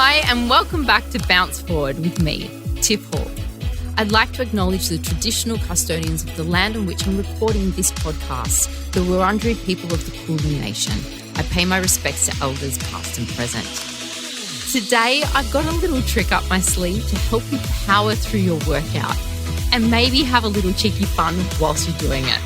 Hi and welcome back to Bounce Forward with me, Tiff. I'd like to acknowledge the traditional custodians of the land on which I'm recording this podcast, the Wurundjeri people of the Kulin Nation. I pay my respects to elders past and present. Today, I've got a little trick up my sleeve to help you power through your workout and maybe have a little cheeky fun whilst you're doing it.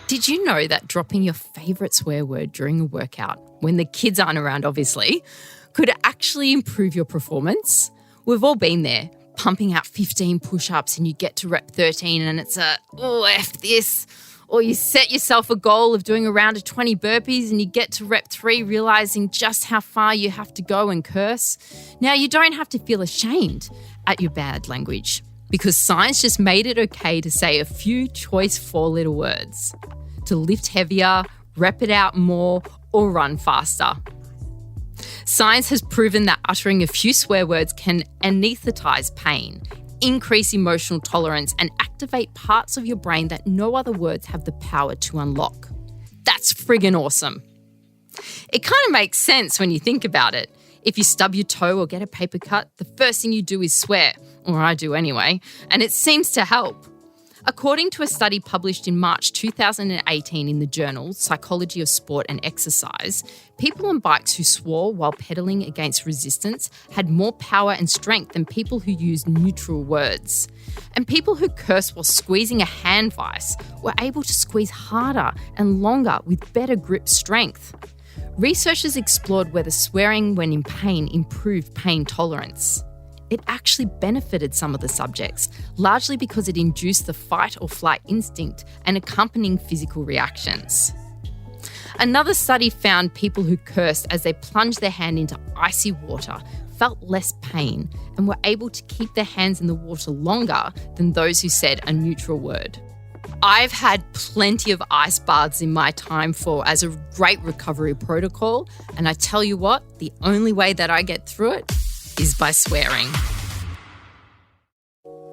Did you know that dropping your favourite swear word during a workout, when the kids aren't around obviously, could actually improve your performance? We've all been there, pumping out 15 push-ups and you get to rep 13 and it's F this. Or you set yourself a goal of doing a round of 20 burpees and you get to rep 3 realising just how far you have to go and curse. Now, you don't have to feel ashamed at your bad language because science just made it okay to say a few choice 4-letter words. To lift heavier, rep it out more, or run faster. Science has proven that uttering a few swear words can anaesthetise pain, increase emotional tolerance, and activate parts of your brain that no other words have the power to unlock. That's friggin' awesome. It kind of makes sense when you think about it. If you stub your toe or get a paper cut, the first thing you do is swear, or I do anyway, and it seems to help. According to a study published in March 2018 in the journal Psychology of Sport and Exercise, people on bikes who swore while pedaling against resistance had more power and strength than people who used neutral words. And people who cursed while squeezing a hand vise were able to squeeze harder and longer with better grip strength. Researchers explored whether swearing when in pain improved pain tolerance. It actually benefited some of the subjects, largely because it induced the fight or flight instinct and accompanying physical reactions. Another study found people who cursed as they plunged their hand into icy water felt less pain and were able to keep their hands in the water longer than those who said a neutral word. I've had plenty of ice baths in my time as a great recovery protocol, and I tell you what, the only way that I get through it is by swearing.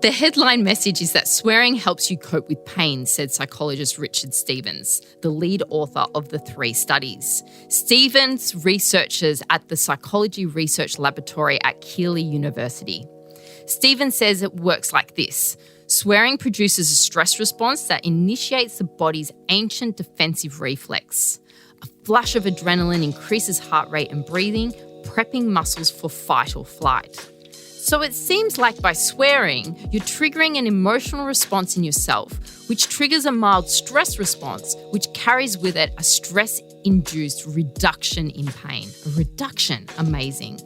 The headline message is that swearing helps you cope with pain, said psychologist Richard Stevens, the lead author of the 3 studies. Stevens researches at the Psychology Research Laboratory at Keele University. Stevens says it works like this. Swearing produces a stress response that initiates the body's ancient defensive reflex. A flush of adrenaline increases heart rate and breathing, prepping muscles for fight or flight. So it seems like by swearing, you're triggering an emotional response in yourself, which triggers a mild stress response, which carries with it a stress-induced reduction in pain. A reduction, amazing.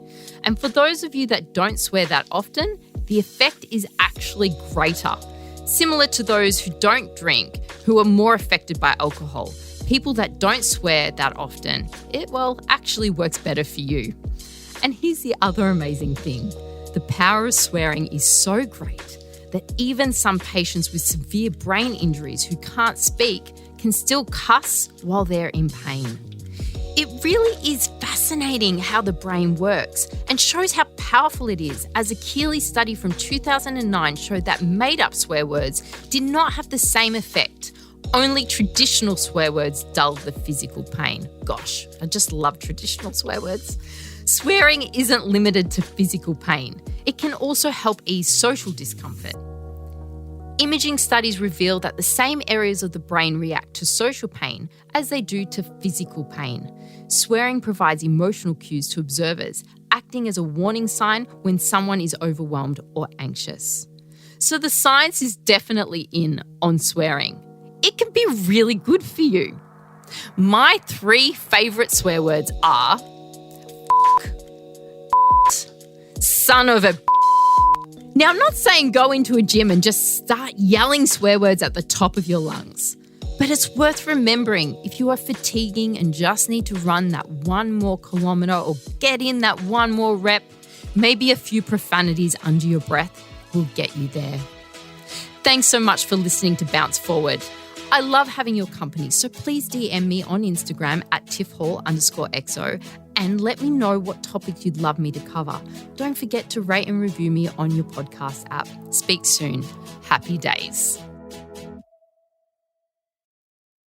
And for those of you that don't swear that often, the effect is actually greater. Similar to those who don't drink, who are more affected by alcohol. People that don't swear that often, it actually works better for you. And here's the other amazing thing. The power of swearing is so great that even some patients with severe brain injuries who can't speak can still cuss while they're in pain. It really is fascinating how the brain works and shows how powerful it is, as a Keele study from 2009 showed that made-up swear words did not have the same effect. Only traditional swear words dulled the physical pain. Gosh, I just love traditional swear words. Swearing isn't limited to physical pain. It can also help ease social discomfort. Imaging studies reveal that the same areas of the brain react to social pain as they do to physical pain. Swearing provides emotional cues to observers, acting as a warning sign when someone is overwhelmed or anxious. So the science is definitely in on swearing. It can be really good for you. My 3 favourite swear words are son of a. Now, I'm not saying go into a gym and just start yelling swear words at the top of your lungs, but it's worth remembering if you are fatiguing and just need to run that 1 more kilometre or get in that 1 more rep, maybe a few profanities under your breath will get you there. Thanks so much for listening to Bounce Forward. I love having your company, so please DM me on Instagram at tiffhall_exo and let me know what topics you'd love me to cover. Don't forget to rate and review me on your podcast app. Speak soon. Happy days.